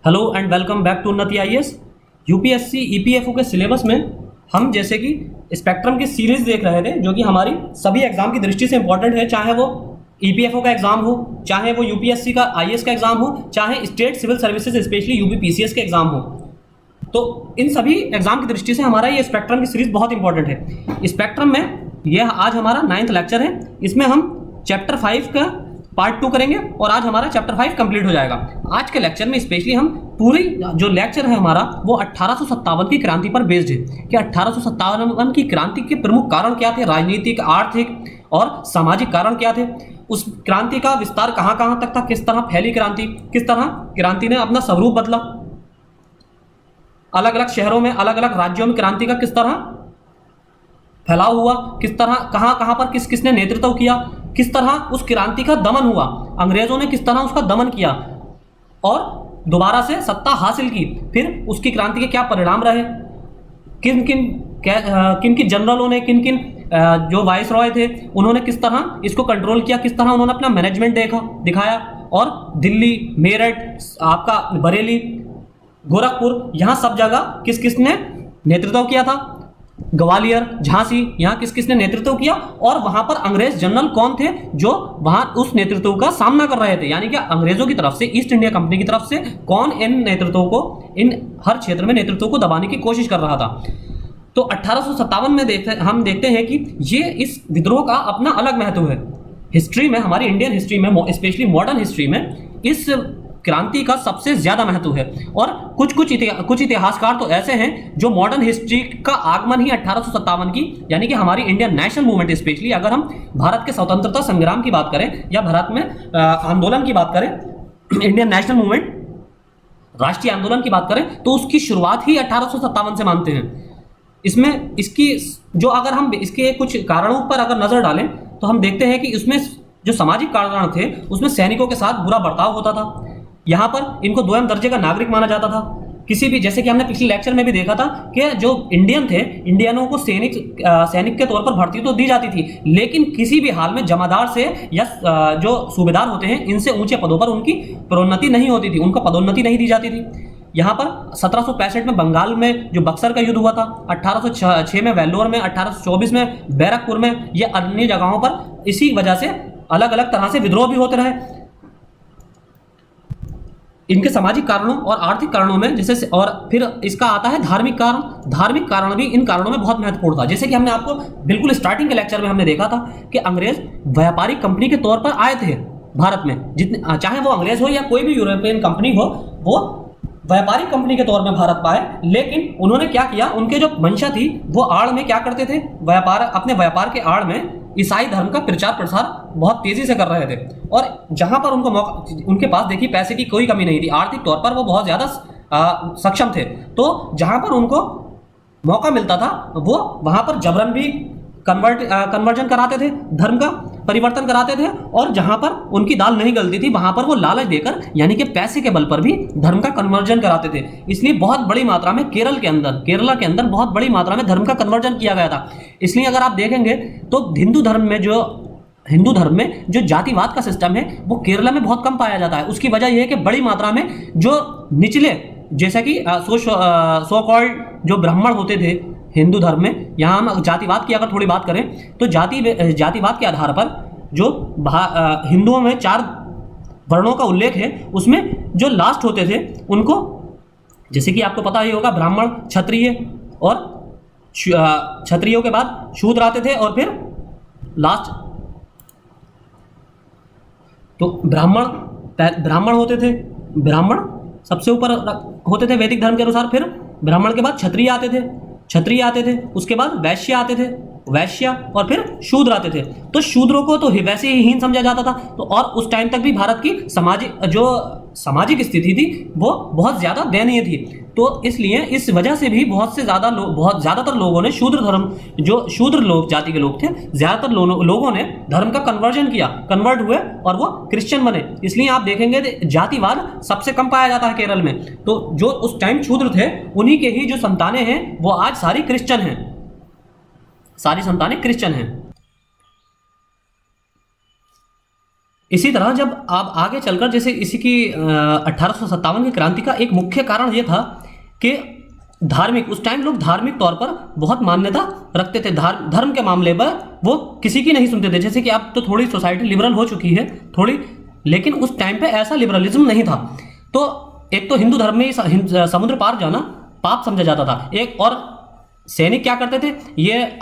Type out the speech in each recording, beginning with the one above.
Hello and welcome back to Unnati IAS. UPSC EPFO के syllabus में हम जैसे कि स्पेक्ट्रम की सीरीज देख रहे थे, जो कि हमारी सभी एग्जाम की दृष्टि से इंपॉर्टेंट है, चाहे वो ईपीएफओ का एग्जाम हो, चाहे वो यूपीएससी का आईएएस का एग्जाम हो, चाहे state civil services specially UPPCS के एग्जाम हो। तो इन सभी एग्जाम की दृष्टि से हमारा ये स्पेक्ट्रम की सीरीज बहुत इंपॉर्टेंट है। स्पेक्ट्रम में यह आज हमारा 9th लेक्चर है। इसमें हम चैप्टर 5 का पार्ट 2 करेंगे और आज हमारा चैप्टर 5 कंप्लीट हो जाएगा। आज के लेक्चर में स्पेशली हम पूरी जो लेक्चर है हमारा वो 1857 की क्रांति पर बेस्ड है कि 1857 की क्रांति के प्रमुख कारण क्या थे, राजनीतिक, आर्थिक और सामाजिक कारण क्या थे, उस क्रांति का विस्तार कहाँ कहाँ तक था, किस तरह फैली क्रांति, किस तरह क्रांति ने अपना स्वरूप बदला, अलग अलग शहरों में, अलग अलग राज्यों में क्रांति का किस तरह फैलाव हुआ, किस तरह कहाँ कहाँ पर किस किसने नेतृत्व किया, किस तरह उस क्रांति का दमन हुआ, अंग्रेजों ने किस तरह उसका दमन किया और दोबारा से सत्ता हासिल की, फिर उसकी क्रांति के क्या परिणाम रहे, किन किन जनरलों ने, किन किन जो वाइस रॉय थे उन्होंने किस तरह इसको कंट्रोल किया, किस तरह उन्होंने अपना मैनेजमेंट दिखाया और दिल्ली, मेरठ, आपका बरेली, गोरखपुर, यहाँ सब जगह किस किसने नेतृत्व किया था, ग्वालियर, झांसी, यहाँ किस किसने नेतृत्व किया और वहां पर अंग्रेज जनरल कौन थे जो वहां उस नेतृत्व का सामना कर रहे थे, यानी कि अंग्रेजों की तरफ से, ईस्ट इंडिया कंपनी की तरफ से कौन इन नेतृत्वों को, इन हर क्षेत्र में नेतृत्व को दबाने की कोशिश कर रहा था। तो 1857 में हम देखते हैं कि ये इस विद्रोह का अपना अलग महत्व है। हिस्ट्री में, हमारी इंडियन हिस्ट्री में, स्पेशली मॉडर्न हिस्ट्री में इस क्रांति का सबसे ज्यादा महत्व है। और कुछ इतिहासकार तो ऐसे हैं जो मॉडर्न हिस्ट्री का आगमन ही 1857 की, यानी कि हमारी इंडियन नेशनल मूवमेंट, स्पेशली अगर हम भारत के स्वतंत्रता संग्राम की बात करें या भारत में आंदोलन की बात करें, इंडियन नेशनल मूवमेंट, राष्ट्रीय आंदोलन की बात करें, तो उसकी शुरुआत ही 1857 से मानते हैं। इसमें इसकी जो, अगर हम इसके कुछ कारणों पर अगर नजर डालें तो हम देखते हैं कि इसमें जो सामाजिक कारण थे उसमें सैनिकों के साथ बुरा बर्ताव होता था। यहाँ पर इनको दोयम दर्जे का नागरिक माना जाता था। किसी भी, जैसे कि हमने पिछले लेक्चर में भी देखा था कि जो इंडियन थे, इंडियनों को सैनिक के तौर पर भर्ती तो दी जाती थी, लेकिन किसी भी हाल में जमादार से या जो सूबेदार होते हैं इनसे ऊंचे पदों पर उनकी प्रोन्नति नहीं होती थी, उनको पदोन्नति नहीं दी जाती थी। यहाँ पर 1765 में बंगाल में जो बक्सर का युद्ध हुआ था, 1806 में वेल्लोर में, 1824 में बैरकपुर में, ये अन्य जगहों पर इसी वजह से अलग अलग तरह से विद्रोह भी होते रहे। इनके सामाजिक कारणों और आर्थिक कारणों में जैसे, और फिर इसका आता है धार्मिक कारण। धार्मिक कारण भी इन कारणों में बहुत महत्वपूर्ण था। जैसे कि हमने आपको बिल्कुल स्टार्टिंग के लेक्चर में हमने देखा था कि अंग्रेज व्यापारिक कंपनी के तौर पर आए थे भारत में, जितने चाहे वो अंग्रेज हो या कोई भी यूरोपियन कंपनी हो, वो व्यापारिक कंपनी के तौर में भारत पाए। लेकिन उन्होंने क्या किया, उनके जो मंशा थी वो आड़ में क्या करते थे, अपने व्यापार के आड़ में ईसाई धर्म का प्रचार प्रसार बहुत तेजी से कर रहे थे। और जहां पर उनको मौका, उनके पास देखिए पैसे की कोई कमी नहीं थी, आर्थिक तौर पर वो बहुत ज्यादा सक्षम थे। तो जहां पर उनको मौका मिलता था वो वहां पर जबरन भी कन्वर्जन कराते थे, धर्म का परिवर्तन कराते थे, और जहां पर उनकी दाल नहीं गलती थी वहां पर वो लालच देकर, यानी कि पैसे के बल पर भी धर्म का कन्वर्जन कराते थे। इसलिए बहुत बड़ी मात्रा में केरला के अंदर बहुत बड़ी मात्रा में धर्म का कन्वर्जन किया गया था। इसलिए अगर आप देखेंगे तो हिंदू धर्म में जो जातिवाद का सिस्टम है वो केरला में बहुत कम पाया जाता है। उसकी वजह यह है कि बड़ी मात्रा में जो निचले, जैसा कि सो कॉल्ड जो ब्राह्मण होते थे हिंदू धर्म में, यहाँ हम जातिवाद की अगर थोड़ी बात करें तो जातिवाद के आधार पर जो हिंदुओं में 4 वर्णों का उल्लेख है, उसमें जो लास्ट होते थे उनको, जैसे कि आपको पता ही होगा, ब्राह्मण, क्षत्रिय, और क्षत्रियों के बाद शूद्र आते थे, और फिर लास्ट तो ब्राह्मण होते थे। ब्राह्मण सबसे ऊपर होते थे वैदिक धर्म के अनुसार, फिर ब्राह्मण के बाद क्षत्रिय आते थे, उसके बाद वैश्य और फिर शूद्र आते थे। तो शूद्रों को तो वैसे ही हीन समझा जाता था। तो और उस टाइम तक भी भारत की सामाजिक स्थिति थी वो बहुत ज्यादा दयनीय थी। तो इसलिए इस वजह से भी बहुत ज्यादातर लोगों ने जो शूद्र लोग जाति के लोग थे, ज्यादातर लोगों ने धर्म का कन्वर्ट हुए और वो क्रिश्चियन बने। इसलिए आप देखेंगे जातिवाद सबसे कम पाया जाता है केरल में। तो जो उस टाइम शूद्र थे उन्हीं के ही जो संतानें हैं वो आज सारी क्रिश्चियन हैं, सारी संतानें क्रिश्चियन हैं। इसी तरह जब आप आगे चलकर जैसे इसी की 1857 की क्रांति का एक मुख्य कारण ये था कि धार्मिक, उस टाइम लोग धार्मिक तौर पर बहुत मान्यता रखते थे, धर्म के मामले पर वो किसी की नहीं सुनते थे। जैसे कि अब तो थोड़ी सोसाइटी लिबरल हो चुकी है थोड़ी, लेकिन उस टाइम पे ऐसा लिबरलिज्म नहीं था। तो एक तो हिंदू धर्म में समुद्र पार जाना पाप समझा जाता था। एक और सैनिक क्या करते थे, ये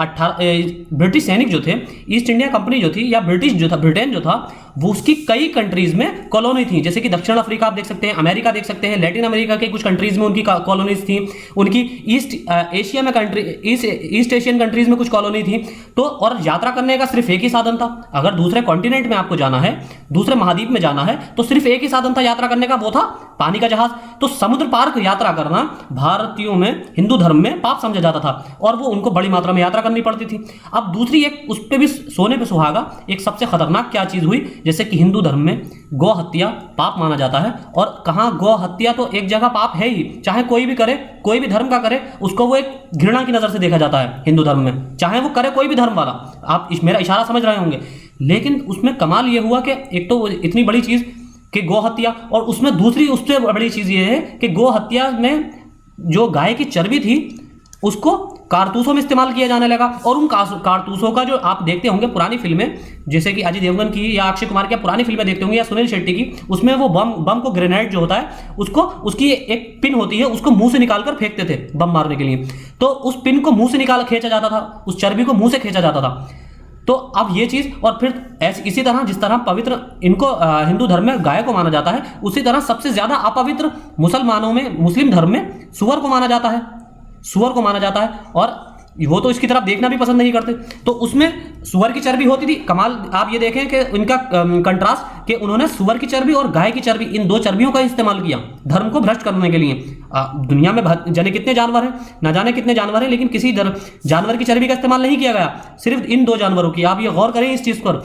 ब्रिटिश सैनिक जो थे, ईस्ट इंडिया कंपनी जो थी या ब्रिटिश जो था, ब्रिटेन जो था, वो उसकी कई कंट्रीज में कॉलोनी थी। जैसे कि दक्षिण अफ्रीका आप देख सकते हैं, अमेरिका देख सकते हैं, लैटिन अमेरिका के कुछ कंट्रीज में उनकी कॉलोनीज थी, उनकी ईस्ट एशिया में कंट्री ईस्ट एशियन कंट्रीज में कुछ कॉलोनी थी। तो और यात्रा करने का सिर्फ एक ही साधन था। अगर दूसरे कॉन्टिनेंट में आपको जाना है, दूसरे महाद्वीप में जाना है, तो सिर्फ एक ही साधन था यात्रा करने का, वो था पानी का जहाज। तो समुद्र पार यात्रा करना भारतीयों में, हिंदू धर्म में पाप समझा जाता था और वो उनको बड़ी मात्रा में यात्रा करनी पड़ती थी। अब दूसरी एक उस पे भी सोने पे सुहागा, एक सबसे खतरनाक क्या चीज हुई, जैसे कि हिंदू धर्म में गौ हत्या पाप माना जाता है। और कहाँ गौ हत्या तो एक जगह पाप है ही, चाहे कोई भी करे, कोई भी धर्म का करे, उसको वो एक घृणा की नजर से देखा जाता है हिंदू धर्म में, चाहे वो करे कोई भी धर्म वाला। आप मेरा इशारा समझ रहे होंगे। लेकिन उसमें कमाल ये हुआ कि एक तो इतनी बड़ी चीज कि गौ हत्या, और उसमें दूसरी उससे बड़ी चीज ये है कि गौ हत्या में जो गाय की चर्बी थी उसको कारतूसों में इस्तेमाल किया जाने लगा। और उन कारतूसों का जो आप देखते होंगे पुरानी फिल्में, जैसे कि अजय देवगन की या अक्षय कुमार की पुरानी फिल्में देखते होंगे या सुनील शेट्टी की, उसमें वो बम को ग्रेनेड जो होता है उसको, उसकी एक पिन होती है, उसको मुंह से निकाल कर फेंकते थे बम मारने के लिए। तो उस पिन को मुंह से निकाल खींचा जाता था, उस चर्बी को मुंह से खींचा जाता था। तो अब ये चीज, और फिर इसी तरह जिस तरह पवित्र इनको हिंदू धर्म में गाय को माना जाता है, उसी तरह सबसे ज्यादा अपवित्र मुसलमानों में, मुस्लिम धर्म में सुअर को माना जाता है, सुअर को माना जाता है। और वो तो इसकी तरफ देखना भी पसंद नहीं करते। तो उसमें सुअर की चर्बी होती थी। कमाल आप ये देखें कि इनका कंट्रास्ट कि उन्होंने सुअर की चर्बी और गाय की चर्बी, इन दो चर्बियों का इस्तेमाल किया धर्म को भ्रष्ट करने के लिए। दुनिया में जाने कितने जानवर हैं, ना जाने कितने जानवर हैं, लेकिन किसी जानवर की चर्बी का इस्तेमाल नहीं किया गया, सिर्फ इन दो जानवरों की। आप ये गौर करें इस चीज पर।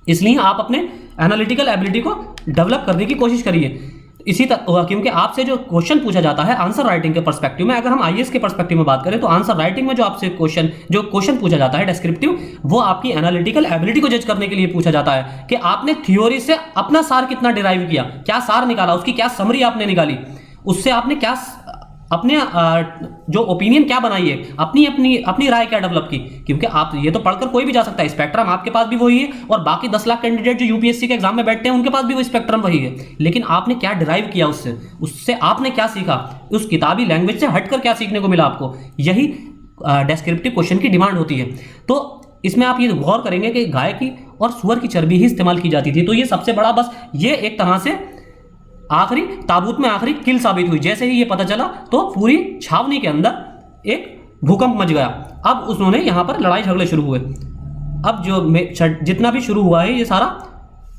इसलिए आप अपने एनालिटिकल एबिलिटी को डेवलप करने की कोशिश करिए। इसी तरह क्योंकि आपसे जो क्वेश्चन पूछा जाता है आंसर राइटिंग के पर्सपेक्टिव में, अगर हम आईएएस के पर्सपेक्टिव में बात करें तो आंसर राइटिंग में जो आपसे क्वेश्चन पूछा जाता है डेस्क्रिप्टिव, वो आपकी एनालिटिकल एबिलिटी को जज करने के लिए पूछा जाता है कि आपने थ्योरी से अपना सार कितना डिराइव किया, क्या सार निकाला, उसकी क्या समरी आपने निकाली, उससे आपने क्या अपने जो ओपिनियन क्या बनाई है, अपनी राय क्या डेवलप की। क्योंकि आप ये तो पढ़कर कोई भी जा सकता है, स्पेक्ट्रम आपके पास भी वही है और बाकी 10 लाख कैंडिडेट जो यूपीएससी के एग्जाम में बैठते हैं उनके पास भी वो स्पेक्ट्रम वही है। लेकिन आपने क्या डिराइव किया उससे आपने क्या सीखा, उस किताबी लैंग्वेज से हटकर क्या सीखने को मिला आपको, यही डेस्क्रिप्टिव क्वेश्चन की डिमांड होती है। तो इसमें आप ये गौर करेंगे कि गाय की और सुअर की चर्बी ही इस्तेमाल की जाती थी। तो ये सबसे बड़ा, बस ये एक तरह से आखिरी ताबूत में आखिरी किल साबित हुई। जैसे ही ये पता चला तो पूरी छावनी के अंदर एक भूकंप मच गया। अब उन्होंने यहाँ पर लड़ाई झगड़े शुरू हुए। अब जो जितना भी शुरू हुआ है ये सारा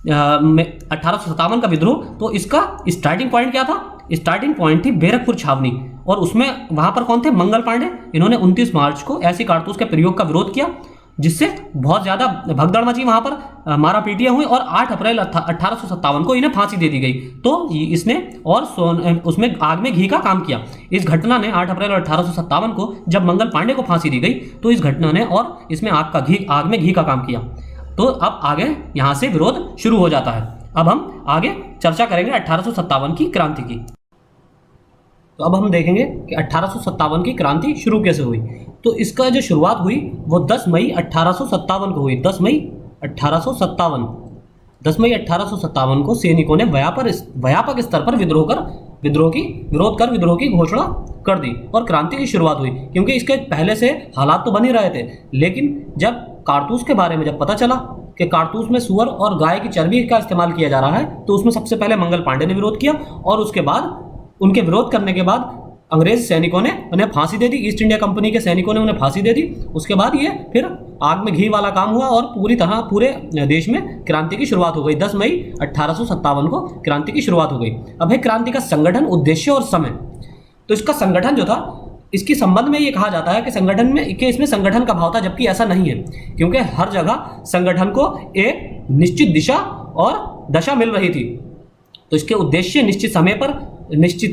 1857 का विद्रोह, तो इसका स्टार्टिंग पॉइंट क्या था? स्टार्टिंग पॉइंट थी बैरकपुर छावनी, और उसमें वहां पर कौन थे? मंगल पांडे। इन्होंने 29 मार्च को ऐसी कारतूस के प्रयोग का विरोध किया जिससे बहुत ज्यादा भगदड़ मची, वहां पर मारा पीटियां हुई और 8 अप्रैल 1857 को इन्हें फांसी दे दी गई। तो इसने और उसमें आग में घी का काम किया। इस घटना ने 8 अप्रैल 1857 को जब मंगल पांडे को फांसी दी गई तो इस घटना ने और इसमें आग में घी का काम किया। तो अब आगे यहां से विरोध शुरू हो जाता है। अब हम आगे चर्चा करेंगे 1857 की क्रांति की। तो अब हम देखेंगे कि 1857 की क्रांति शुरू कैसे हुई। तो इसका जो शुरुआत हुई वो 10 मई 1857 को हुई। 10 मई 1857 को सैनिकों ने व्यापक स्तर पर विद्रोह की घोषणा कर दी और क्रांति की शुरुआत हुई। क्योंकि इसके पहले से हालात तो बन ही रहे थे, लेकिन जब कारतूस के बारे में जब पता चला कि कारतूस में सुअर और गाय की चर्बी का इस्तेमाल किया जा रहा है, तो उसमें सबसे पहले मंगल पांडे ने विरोध किया और उसके बाद उनके विरोध करने के बाद अंग्रेज सैनिकों ने उन्हें फांसी दे दी। ईस्ट इंडिया कंपनी के सैनिकों ने उन्हें फांसी दे दी। उसके बाद ये फिर आग में घी वाला काम हुआ और पूरे देश में क्रांति की शुरुआत हो गई। 10 मई 1857 को क्रांति की शुरुआत हो गई। अब है क्रांति का संगठन, उद्देश्य और समय। तो इसका संगठन जो था, इसके संबंध में ये कहा जाता है कि इसमें संगठन का भाव था, जबकि ऐसा नहीं है, क्योंकि हर जगह संगठन को एक निश्चित दिशा और दशा मिल रही थी। तो इसके उद्देश्य निश्चित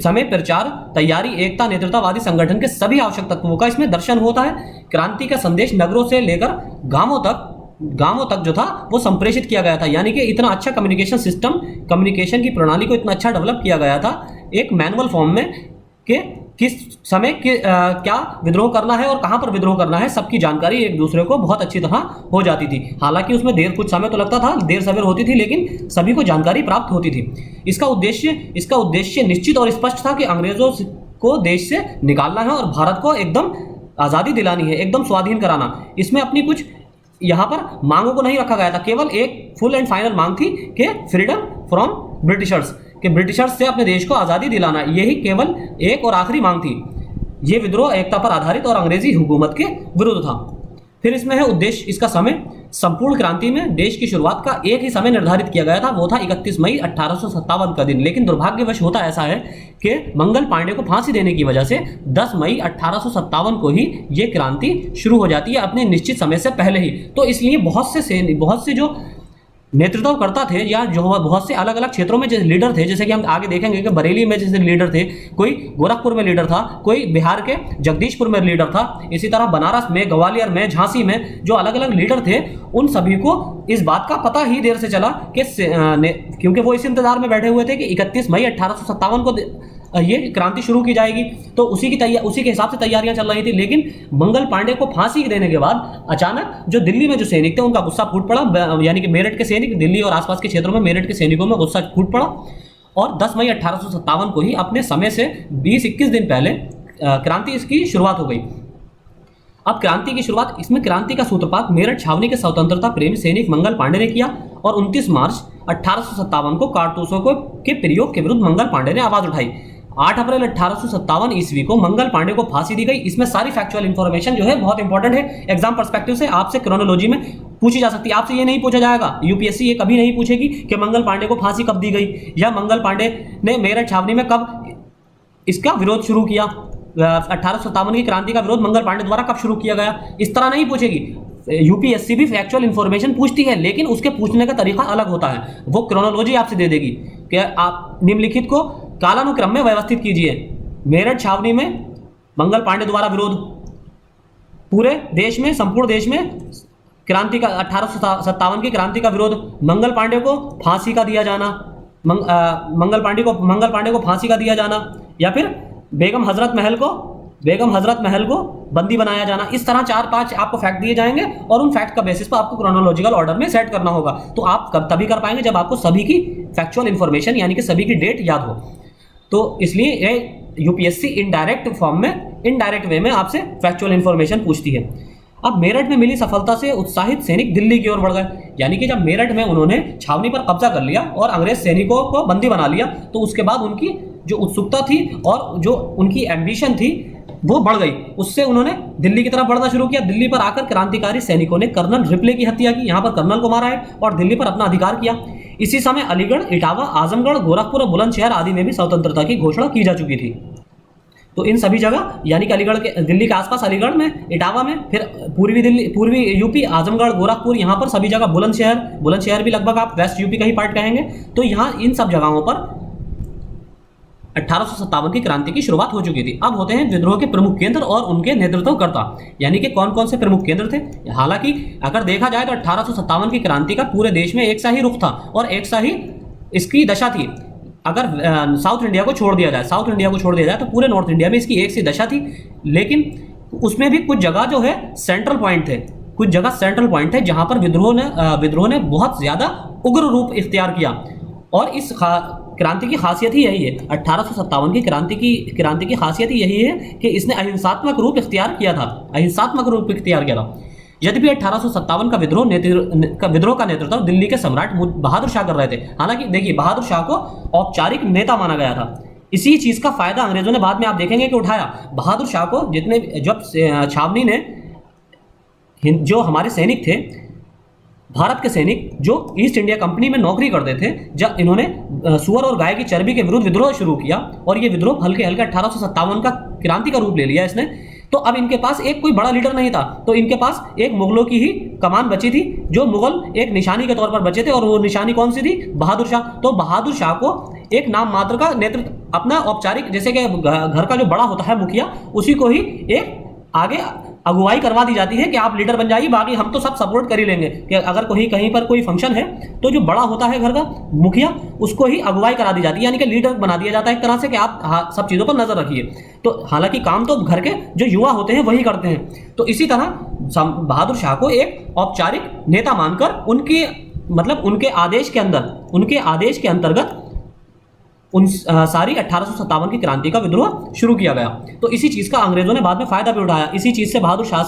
समय, प्रचार, तैयारी, एकता, नेतृत्ववादी संगठन के सभी आवश्यक तत्वों का इसमें दर्शन होता है। क्रांति का संदेश नगरों से लेकर गांवों तक गांवों तक जो था वो संप्रेषित किया गया था। यानी कि इतना अच्छा कम्युनिकेशन सिस्टम, कम्युनिकेशन की प्रणाली को इतना अच्छा डेवलप किया गया था एक मैनुअल फॉर्म में कि किस समय क्या विद्रोह करना है और कहां पर विद्रोह करना है, सबकी जानकारी एक दूसरे को बहुत अच्छी तरह हो जाती थी। हालांकि उसमें कुछ समय तो लगता था, देर सवेर होती थी, लेकिन सभी को जानकारी प्राप्त होती थी। इसका उद्देश्य निश्चित और स्पष्ट था कि अंग्रेजों को देश से निकालना है और भारत को एकदम आज़ादी दिलानी है, एकदम स्वाधीन कराना। इसमें अपनी कुछ यहाँ पर मांगों को नहीं रखा गया था, केवल एक फुल एंड फाइनल मांग थी कि फ्रीडम फ्रॉम ब्रिटिशर्स, कि ब्रिटिशर्स से अपने देश को आज़ादी दिलाना, यही केवल एक और आखिरी मांग थी। ये विद्रोह एकता पर आधारित और अंग्रेजी हुकूमत के विरुद्ध था। फिर इसमें है उद्देश्य, इसका समय। संपूर्ण क्रांति में देश की शुरुआत का एक ही समय निर्धारित किया गया था, वो था 31 मई 1857 का दिन। लेकिन दुर्भाग्यवश होता ऐसा है कि मंगल पांडे को फांसी देने की वजह से 10 मई 1857 को ही ये क्रांति शुरू हो जाती है, अपने निश्चित समय से पहले ही। तो इसलिए बहुत से जो नेतृत्व करता थे या जो बहुत से अलग अलग क्षेत्रों में जैसे लीडर थे, जैसे कि हम आगे देखेंगे कि बरेली में जैसे लीडर थे, कोई गोरखपुर में लीडर था, कोई बिहार के जगदीशपुर में लीडर था, इसी तरह बनारस में, ग्वालियर में, झांसी में जो अलग अलग लीडर थे, उन सभी को इस बात का पता ही देर से चला कि क्योंकि वो इस इंतजार में बैठे हुए थे कि 31 मई 1857 को ये क्रांति शुरू की जाएगी, तो उसी के हिसाब से तैयारियां चल रही थी। लेकिन मंगल पांडे को फांसी देने के बाद अचानक जो दिल्ली में जो सैनिक थे उनका गुस्सा फूट पड़ा, यानी कि मेरठ के सैनिक, दिल्ली और आसपास के क्षेत्रों में मेरठ के सैनिकों में गुस्सा फूट पड़ा और 10 मई 1857 को ही अपने समय से 20-21 दिन पहले क्रांति इसकी शुरुआत हो गई। अब क्रांति की शुरुआत, इसमें क्रांति का सूत्रपात मेरठ छावनी के स्वतंत्रता प्रेमी सैनिक मंगल पांडे ने किया और 29 मार्च 1857 को कारतूसों के प्रयोग के विरुद्ध मंगल पांडे ने आवाज उठाई। 8 अप्रैल 1857 ईस्वी को मंगल पांडे को फांसी दी गई। इसमें सारी फैक्चुअल इंफॉर्मेशन जो है बहुत इंपॉर्टेंट है, एग्जाम पर्सपेक्टिव से आपसे क्रोनोलॉजी में पूछी जा सकती है। आपसे ये नहीं पूछा जाएगा, यूपीएससी ये कभी नहीं पूछेगी कि मंगल पांडे को फांसी कब दी गई या मंगल पांडे ने मेरठ छावनी में कब इसका विरोध शुरू किया, 1857 की क्रांति का विरोध मंगल पांडे द्वारा कब शुरू किया गया, इस तरह नहीं पूछेगी। यूपीएससी भी फैक्चुअल इंफॉर्मेशन पूछती है, लेकिन उसके पूछने का तरीका अलग होता है। वो क्रोनोलॉजी आपसे दे देगी कि आप निम्नलिखित को कालानुक्रम में व्यवस्थित कीजिए। मेरठ छावनी में मंगल पांडे द्वारा विरोध, पूरे देश में, संपूर्ण देश में क्रांति का 1857 की क्रांति का विरोध, मंगल पांडे को फांसी का दिया जाना, मंगल पांडे को फांसी का दिया जाना, या फिर बेगम हजरत महल को बंदी बनाया जाना। इस तरह 4-5 आपको फैक्ट दिए जाएंगे और उन फैक्ट का बेसिस पर आपको क्रोनोलॉजिकल ऑर्डर में सेट करना होगा। तो आप तभी कर पाएंगे जब आपको सभी की फैक्चुअल इंफॉर्मेशन यानी कि सभी की डेट याद हो। तो इसलिए ये यूपीएससी इनडायरेक्ट वे में आपसे फैक्चुअल इंफॉर्मेशन पूछती है। अब मेरठ में मिली सफलता से उत्साहित सैनिक दिल्ली की ओर बढ़ गए। यानी कि जब मेरठ में उन्होंने छावनी पर कब्जा कर लिया और अंग्रेज सैनिकों को बंदी बना लिया, तो उसके बाद उनकी जो उत्सुकता थी और जो उनकी एम्बिशन थी वो बढ़ गई। उससे उन्होंने दिल्ली की तरफ बढ़ना शुरू किया। दिल्ली पर आकर क्रांतिकारी सैनिकों ने कर्नल रिप्ले की हत्या की, यहाँ पर कर्नल को मारा है और दिल्ली पर अपना अधिकार किया। इसी समय अलीगढ़, इटावा, आजमगढ़, गोरखपुर और बुलंदशहर आदि में भी स्वतंत्रता की घोषणा की जा चुकी थी। तो इन सभी जगह यानी कि अलीगढ़ के, दिल्ली के आसपास अलीगढ़ में, इटावा में, फिर पूर्वी यूपी, आजमगढ़, गोरखपुर, यहाँ पर सभी जगह बुलंदशहर भी लगभग आप वेस्ट यूपी का ही पार्ट कहेंगे। तो यहाँ इन सब जगहों पर 1857 की क्रांति की शुरुआत हो चुकी थी। अब होते हैं विद्रोह के प्रमुख केंद्र और उनके नेतृत्वकर्ता, यानी कि कौन कौन से प्रमुख केंद्र थे। हालांकि अगर देखा जाए तो 1857 की क्रांति का पूरे देश में एक सा ही रुख था और एक सा ही इसकी दशा थी। अगर साउथ इंडिया को छोड़ दिया जाए तो पूरे नॉर्थ इंडिया में इसकी एक सी दशा थी। लेकिन उसमें भी कुछ जगह जो है सेंट्रल पॉइंट थे जहां पर विद्रोह ने बहुत ज्यादा उग्र रूप इख्तियार किया। और इस क्रांति की खासियत ही यही है, 1857 की क्रांति की खासियत ही यही है कि इसने अहिंसात्मक रूप इख्तियार किया था। यद्यपि 1857 का विद्रोह का नेतृत्व दिल्ली के सम्राट बहादुर शाह कर रहे थे। हालांकि देखिए, बहादुर शाह को औपचारिक नेता माना गया था। इसी चीज का फायदा अंग्रेजों ने बाद में आप देखेंगे कि उठाया। बहादुर शाह को जब छावनी ने जो हमारे सैनिक थे, भारत के सैनिक जो ईस्ट इंडिया कंपनी में नौकरी करते थे, जब इन्होंने सुअर और गाय की चर्बी के विरुद्ध विद्रोह शुरू किया और ये विद्रोह हल्के 1857 का क्रांति का रूप ले लिया इसने। तो अब इनके पास एक कोई बड़ा लीडर नहीं था, तो इनके पास एक मुगलों की ही कमान बची थी, जो मुगल एक निशानी के तौर पर बचे थे। और वो निशानी कौन सी थी? बहादुर शाह। तो बहादुर शाह को एक नाम मात्र का नेतृत्व, अपना औपचारिक, जैसे कि घर का जो बड़ा होता है मुखिया, उसी को ही एक आगे अगुवाई करवा दी जाती है कि आप लीडर बन जाइए, बाकी हम तो सब सपोर्ट कर ही लेंगे। कि अगर कोई कहीं पर कोई फंक्शन है तो जो बड़ा होता है घर का मुखिया, उसको ही अगुवाई करा दी जाती है, यानी कि लीडर बना दिया जाता है एक तरह से कि आप सब चीज़ों पर नजर रखिए। तो हालांकि काम तो घर के जो युवा होते हैं वही करते हैं। तो इसी तरह बहादुर शाह को एक औपचारिक नेता मानकर उनके मतलब उनके आदेश के अंतर्गत उन सारी 1857 की क्रांति का विद्रोह शुरू किया गया। तो इसी चीज़ का अंग्रेजों ने बाद में फायदा भी उठाया। इसी चीज़ से बहादुर शाह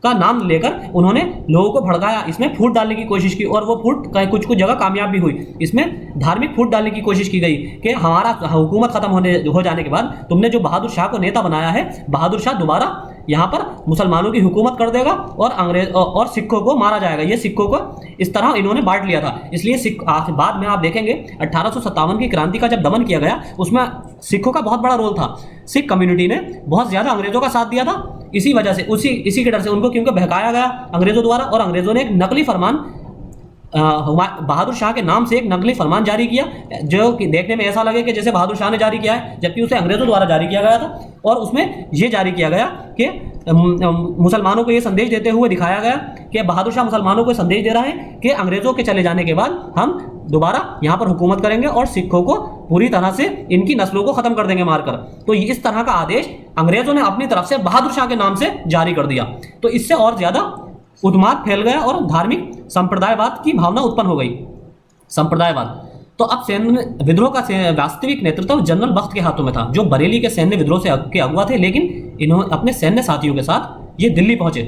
का नाम लेकर उन्होंने लोगों को भड़काया, इसमें फूट डालने की कोशिश की और वो फूट कुछ कुछ जगह कामयाब भी हुई। इसमें धार्मिक फूट डालने की कोशिश की गई कि हमारा हुकूमत खत्म हो जाने के बाद तुमने जो बहादुर शाह को नेता बनाया है, बहादुर शाह दोबारा यहाँ पर मुसलमानों की हुकूमत कर देगा और अंग्रेज और सिखों को मारा जाएगा। ये सिखों को इस तरह इन्होंने बांट लिया था। इसलिए सिख बाद में आप देखेंगे 1857 की क्रांति का जब दमन किया गया, उसमें सिखों का बहुत बड़ा रोल था। सिख कम्युनिटी ने बहुत ज़्यादा अंग्रेजों का साथ दिया था। इसी वजह से इसी के डर से उनको क्योंकि बहकाया गया अंग्रेजों द्वारा, और अंग्रेजों ने एक नकली फरमान बहादुर शाह के नाम से एक नकली फरमान जारी किया, जो कि देखने में ऐसा लगे कि जैसे बहादुर शाह ने जारी किया है, जबकि उसे अंग्रेजों द्वारा जारी किया गया था। और उसमें यह जारी किया गया कि मुसलमानों को ये संदेश देते हुए दिखाया गया कि बहादुर शाह मुसलमानों को संदेश दे रहा है कि अंग्रेजों के चले जाने के बाद हम दोबारा यहाँ पर हुकूमत करेंगे और सिखों को पूरी तरह से इनकी नस्लों को खत्म कर देंगे मारकर। तो इस तरह का आदेश अंग्रेजों ने अपनी तरफ से बहादुर शाह के नाम से जारी कर दिया। तो इससे और ज्यादा उन्माद फैल गया और धार्मिक संप्रदायवाद की भावना उत्पन्न हो गई। संप्रदायवाद तो अब सैन्य विद्रोह का वास्तविक नेतृत्व जनरल बख्त के हाथों में था, जो बरेली के सैन्य विद्रोह के अगुवा थे। लेकिन इन्होंने अपने सैन्य साथियों के साथ ये दिल्ली पहुंचे।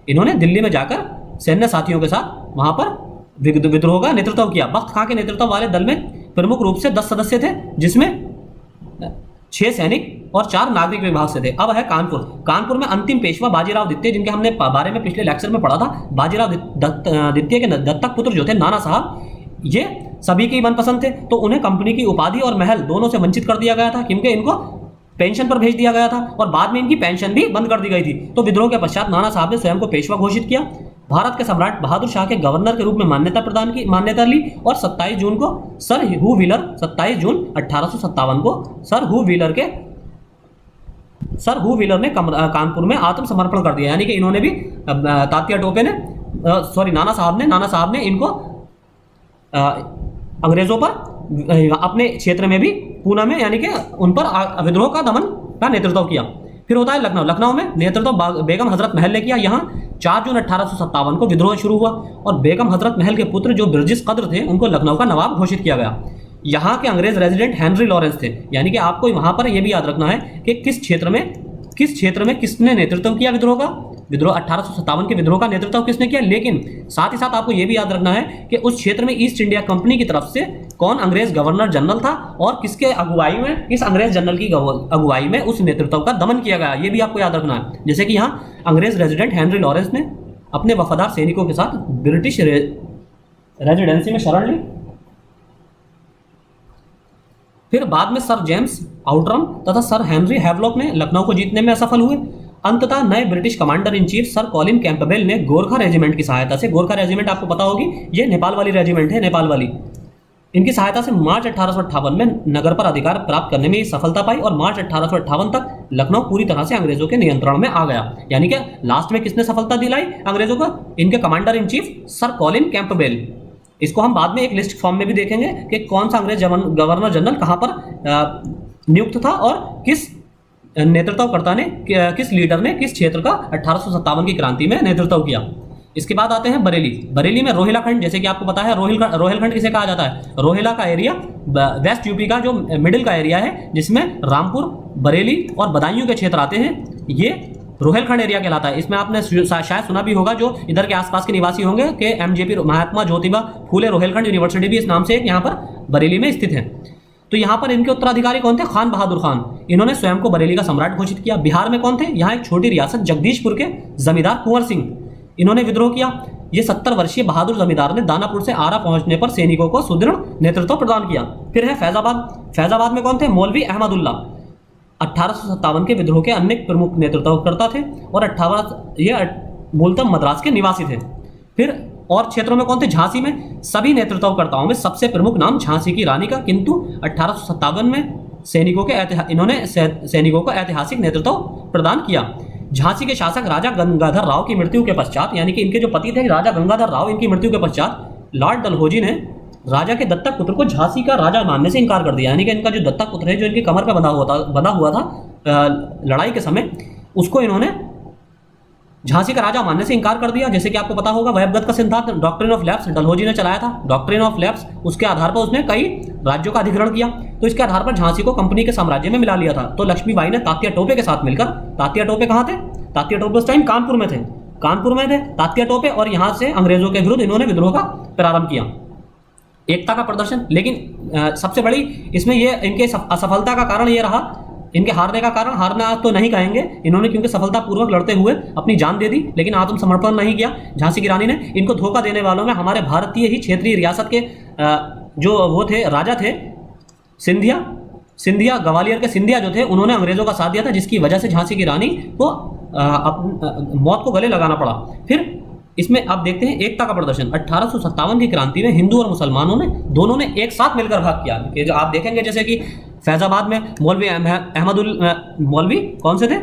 इन्होंने दिल्ली में जाकर सैन्य साथियों के साथ वहां पर विद्रोह का नेतृत्व किया। बख्त खां के नेतृत्व वाले दल में प्रमुख रूप से 10 सदस्य थे, जिसमें 6 सैनिक और 4 नागरिक विभाग से थे। अब है कानपुर में अंतिम पेशवा बाजीराव द्वितीय, जिनके हमने बारे में पिछले लेक्चर में पढ़ा था। बाजीराव द्वितीय के दत्तक पुत्र जो थे नाना साहब, ये सभी के मनपसंद थे। तो उन्हें कंपनी की उपाधि और महल दोनों से वंचित कर दिया गया था, क्योंकि इनको पेंशन पर भेज दिया गया था और बाद में इनकी पेंशन भी बंद कर दी गई थी। तो विद्रोह के पश्चात नाना साहब ने स्वयं को पेशवा घोषित किया। भारत के सम्राट बहादुर शाह के गवर्नर के रूप में मान्यता ली और 27 जून को सर हू व्हीलर 27 जून 1857 को सर हू व्हीलर ने कानपुर में आत्मसमर्पण कर दिया। यानी कि इन्होंने भी तात्या टोपे ने नाना साहब ने इनको अंग्रेजों पर अपने क्षेत्र में भी पूना में यानी कि उन पर विद्रोह का दमन का नेतृत्व किया। फिर होता है लखनऊ में नेतृत्व बेगम हजरत महल ने किया। यहाँ 4 जून 1857 को विद्रोह शुरू हुआ और बेगम हजरत महल के पुत्र जो बिरजिस कद्र थे उनको लखनऊ का नवाब घोषित किया गया। यहाँ के अंग्रेज रेजिडेंट हेनरी लॉरेंस थे। यानी कि आपको वहाँ पर यह भी याद रखना है कि किस क्षेत्र में किसने नेतृत्व किया विद्रोह का। 1857 के विद्रोह का नेतृत्व किसने किया। लेकिन साथ ही साथ आपको यह भी याद रखना है कि उस क्षेत्र में ईस्ट इंडिया कंपनी की तरफ से कौन अंग्रेज गवर्नर जनरल था और किसके अगुवाई में, किस अंग्रेज जनरल की अगुवाई में उस नेतृत्व का दमन किया गया। ये भी आपको याद रखना है। जैसे कि यहाँ अंग्रेज रेजिडेंट हेनरी लॉरेंस ने अपने वफादार सैनिकों के साथ ब्रिटिश रेजिडेंसी में शरण ली। फिर बाद में सर जेम्स आउटरम तथा सर हेनरी हैवलॉक ने लखनऊ को जीतने में असफल हुए। अंततः नए British commander in chief sir Colin Campbell ने गोरखा रेजिमेंट की सहायता से, गोरखा रेजिमेंट आपको पता होगी ये नेपाल वाली रेजिमेंट है, नेपाल वाली, इनकी सहायता से मार्च 1858 में नगर पर अधिकार प्राप्त करने में सफलता पाई और मार्च 1858 तक लखनऊ पूरी तरह से अंग्रेजों के नियंत्रण में आ गया। यानी कि लास्ट में किसने सफलता दिलाई अंग्रेजों को, इनके commander in chief sir Colin Campbell. इसको हम बाद में एक लिस्ट फॉर्म में भी देखेंगे कि कौन सा अंग्रेज गवर्नर जनरल कहाँ पर नियुक्त था और किस नेतृत्वकर्ता ने, किस लीडर ने किस क्षेत्र का 1857 की क्रांति में नेतृत्व किया। इसके बाद आते हैं बरेली में रोहिलाखंड। जैसे कि आपको पता है रोहिलखंड किसे कहा जाता है। रोहिला का एरिया वेस्ट यूपी का जो मिडिल का एरिया है, जिसमें रामपुर, बरेली और बदायूं के क्षेत्र आते हैं, ये रोहिलखंड एरिया कहलाता है। इसमें आपने शायद सुना भी होगा, जो इधर के आसपास के निवासी होंगे, कि एमजेपी महात्मा ज्योतिबा फूले रोहिलखंड यूनिवर्सिटी भी इस नाम से यहाँ पर बरेली में स्थित है। तो यहाँ पर इनके उत्तराधिकारी कौन थे, खान बहादुर खान। इन्होंने स्वयं को बरेली का सम्राट घोषित किया। बिहार में कौन थे, यहाँ एक छोटी रियासत जगदीशपुर के जमींदार कुंवर सिंह, इन्होंने विद्रोह किया। ये 70 वर्षीय बहादुर जमींदार ने दानापुर से आरा पहुंचने पर सैनिकों को सुदृढ़ नेतृत्व प्रदान किया। फिर है फैजाबाद में कौन थे, मौलवी अहमदुल्ला, 1857 के विद्रोह के अन्य प्रमुख नेतृत्वकर्ता थे और ये मूलतः मद्रास के निवासी थे। फिर और क्षेत्रों में कौन थे, झांसी में सभी नेतृत्वकर्ताओं में सबसे प्रमुख नाम झांसी की रानी का, किंतु 1857 में इन्होंने सैनिकों को ऐतिहासिक नेतृत्व प्रदान किया। झांसी के शासक राजा गंगाधर राव की मृत्यु के पश्चात, यानी कि इनके जो पति थे राजा गंगाधर राव, इनकी मृत्यु के पश्चात लॉर्ड डलहौजी ने राजा के दत्तक पुत्र को झांसी का राजा मानने से इनकार कर दिया। यानी कि इनका जो दत्तक पुत्र है, जो इनकी कमर पर बंधा हुआ था लड़ाई के समय, उसको इन्होंने झांसी का राजा मानने से इनकार कर दिया। जैसे कि आपको पता होगा, वैभगत का सिद्धांत डॉक्ट्रिन ऑफ लैप्स डलहौजी ने चलाया था। डॉक्ट्रिन ऑफ लैप्स, उसके आधार पर उसने कई राज्यों का अधिग्रहण किया। तो इसके आधार पर झांसी को कंपनी के साम्राज्य में मिला लिया था। तो लक्ष्मीबाई ने तात्या टोपे के साथ मिलकर, तात्या टोपे कहाँ थे? तात्या टोपे उस टाइम कानपुर में थे, कानपुर में थे तात्या टोपे, और यहाँ से अंग्रेजों के विरुद्ध इन्होंने विद्रोह का प्रारंभ किया, एकता का प्रदर्शन। लेकिन सबसे बड़ी इसमें ये इनके असफलता का कारण ये रहा, इनके हारने का कारण, हारना तो नहीं कहेंगे इन्होंने, क्योंकि सफलतापूर्वक लड़ते हुए अपनी जान दे दी, लेकिन आत्मसमर्पण नहीं किया झांसी की रानी ने। इनको धोखा देने वालों में हमारे भारतीय ही क्षेत्रीय रियासत के जो वो थे, राजा थे सिंधिया, ग्वालियर के सिंधिया जो थे, उन्होंने अंग्रेजों का साथ दिया था, जिसकी वजह से झांसी की रानी को मौत को गले लगाना पड़ा। फिर इसमें आप देखते हैं एकता का प्रदर्शन। 1857 की क्रांति में हिंदू और मुसलमानों ने दोनों ने एक साथ मिलकर भाग किया। ये जो आप देखेंगे, जैसे कि फैजाबाद में मौलवी कौन से थे?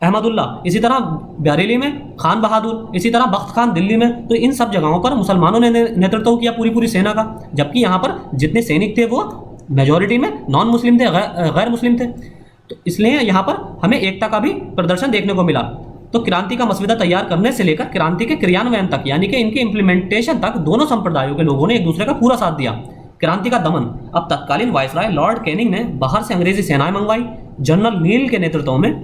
अहमदुल्ला, इसी तरह बरेली में खान बहादुर, इसी तरह बख्त खान दिल्ली में। तो इन सब जगहों पर मुसलमानों ने नेतृत्व किया पूरी सेना का, जबकि यहाँ पर जितने सैनिक थे वो मेजॉरिटी में नॉन मुस्लिम थे, गैर मुस्लिम थे। तो इसलिए यहाँ पर हमें एकता का भी प्रदर्शन देखने को मिला। तो क्रांति का मसविदा तैयार करने से लेकर क्रांति के क्रियान्वयन तक, यानी कि इनके इम्प्लीमेंटेशन तक, दोनों संप्रदायों के लोगों ने एक दूसरे का पूरा साथ दिया। क्रांति का दमन। अब तत्कालीन वायसराय लॉर्ड कैनिंग ने बाहर से अंग्रेजी सेनाएं मंगवाई। जनरल नील के नेतृत्व में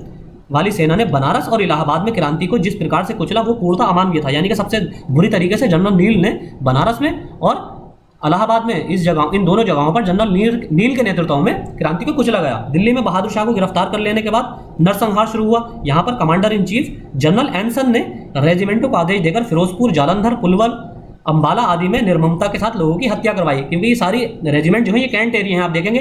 वाली सेना ने बनारस और इलाहाबाद में क्रांति को जिस प्रकार से कुचला, वो पूर्णतः अमानवीय था। यानी कि सबसे बुरी तरीके से जनरल नील ने बनारस में और इलाहाबाद में, इन दोनों जगहों पर जनरल नील के नेतृत्व में क्रांति को कुचला गया। दिल्ली में बहादुर शाह को गिरफ्तार कर लेने के बाद नरसंहार शुरू हुआ। यहाँ पर कमांडर इन चीफ जनरल एनसन ने रेजिमेंटों को आदेश देकर फिरोजपुर, जालंधर, पुलवल, अंबाला आदि में निर्ममता के साथ लोगों की हत्या करवाई, क्योंकि ये सारी रेजिमेंट जो है ये कैंट एरिया हैं। आप देखेंगे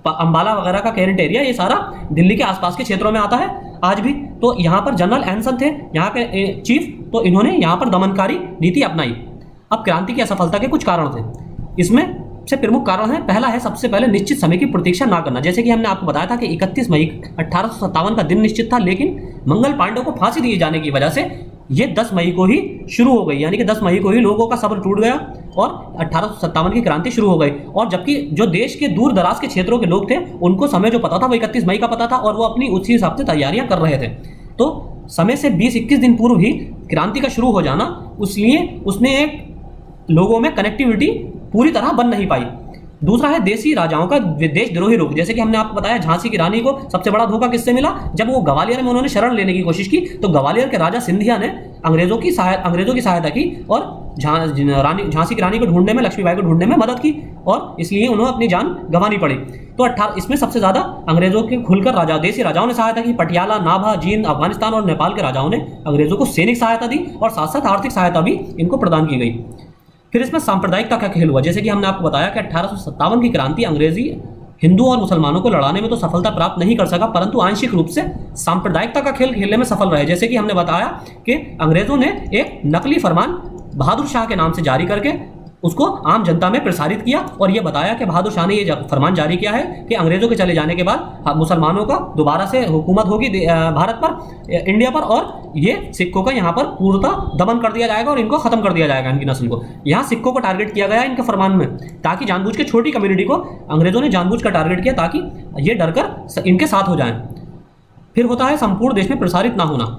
अंबाला वगैरह का कैंट एरिया, ये सारा दिल्ली के आसपास के क्षेत्रों में आता है आज भी। तो यहाँ पर जनरल एनसन थे यहाँ के चीफ, तो इन्होंने यहाँ पर दमनकारी नीति अपनाई। अब क्रांति की असफलता के कुछ कारण थे। इसमें से प्रमुख कारण है, पहला है सबसे पहले निश्चित समय की प्रतीक्षा ना करना। जैसे कि हमने आपको बताया था कि 31 मई 1857 का दिन निश्चित था, लेकिन मंगल पांडे को फांसी दिए जाने की वजह से ये 10 मई को ही शुरू हो गई। यानी कि 10 मई को ही लोगों का सब्र टूट गया और 1857 की क्रांति शुरू हो गई। और जबकि जो देश के दूर दराज के क्षेत्रों के लोग थे, उनको समय जो पता था वो 31 मई का पता था, और वो अपनी उसी हिसाब से तैयारियां कर रहे थे। तो समय से 20-21 दिन पूर्व ही क्रांति का शुरू हो जाना, इसलिए उसने एक लोगों में कनेक्टिविटी पूरी तरह बन नहीं पाई। दूसरा है देसी राजाओं का देशद्रोही रुख। जैसे कि हमने आपको बताया, झांसी की रानी को सबसे बड़ा धोखा किससे मिला? जब वो ग्वालियर में उन्होंने शरण लेने की कोशिश की, तो ग्वालियर के राजा सिंधिया ने अंग्रेजों की सहायता की और झांसी की रानी को ढूंढने में, लक्ष्मीबाई को ढूंढने में मदद की, और इसलिए उन्होंने अपनी जान गंवानी पड़ी। तो इसमें सबसे ज्यादा अंग्रेजों के खुलकर देसी राजाओं ने सहायता की। पटियाला, नाभा, जींद, अफगानिस्तान और नेपाल के राजाओं ने अंग्रेजों को सैनिक सहायता दी, और साथ साथ आर्थिक सहायता भी इनको प्रदान की गई। फिर इसमें सांप्रदायिकता का खेल हुआ। जैसे कि हमने आपको बताया कि 1857 की क्रांति अंग्रेजी हिंदू और मुसलमानों को लड़ाने में तो सफलता प्राप्त नहीं कर सका, परंतु आंशिक रूप से सांप्रदायिकता का खेल खेलने में सफल रहे। जैसे कि हमने बताया कि अंग्रेजों ने एक नकली फरमान बहादुर शाह के नाम से जारी करके उसको आम जनता में प्रसारित किया, और यह बताया कि बहादुर शाह ने ये फरमान जारी किया है कि अंग्रेजों के चले जाने के बाद मुसलमानों का दोबारा से हुकूमत होगी भारत पर, इंडिया पर, और ये सिखों का यहाँ पर पूर्णतः दमन कर दिया जाएगा और इनको खत्म कर दिया जाएगा, इनकी नस्ल को। यहाँ सिखों को टारगेट किया गया इनके फरमान में, ताकि जानबूझ के छोटी कम्युनिटी को अंग्रेजों ने जानबूझ कर टारगेट किया, ताकि ये डरकर इनके साथ हो जाएं। फिर होता है संपूर्ण देश में प्रसारित ना होना।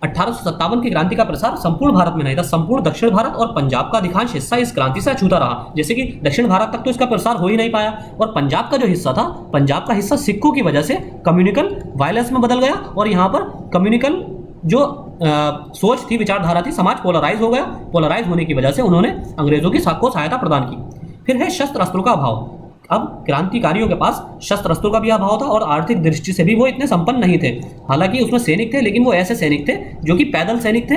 1857 की क्रांति का प्रसार संपूर्ण भारत में नहीं था, संपूर्ण दक्षिण भारत और पंजाब का अधिकांश हिस्सा इस क्रांति से अछूता रहा। जैसे कि दक्षिण भारत तक तो इसका प्रसार हो ही नहीं पाया, और पंजाब का जो हिस्सा था, पंजाब का हिस्सा सिखों की वजह से कम्युनिकल वायलेंस में बदल गया, और यहाँ पर कम्युनिकल जो सोच थी, विचारधारा थी, समाज पोलराइज हो गया। पोलराइज होने की वजह से उन्होंने अंग्रेजों की सहायता प्रदान की। फिर है शस्त्र अस्त्रों का अभाव। अब क्रांतिकारियों के पास शस्त्र अस्त्रों का भी अभाव था, और आर्थिक दृष्टि से भी वो इतने संपन्न नहीं थे। हालांकि उसमें सैनिक थे, लेकिन वो ऐसे सैनिक थे जो कि पैदल सैनिक थे,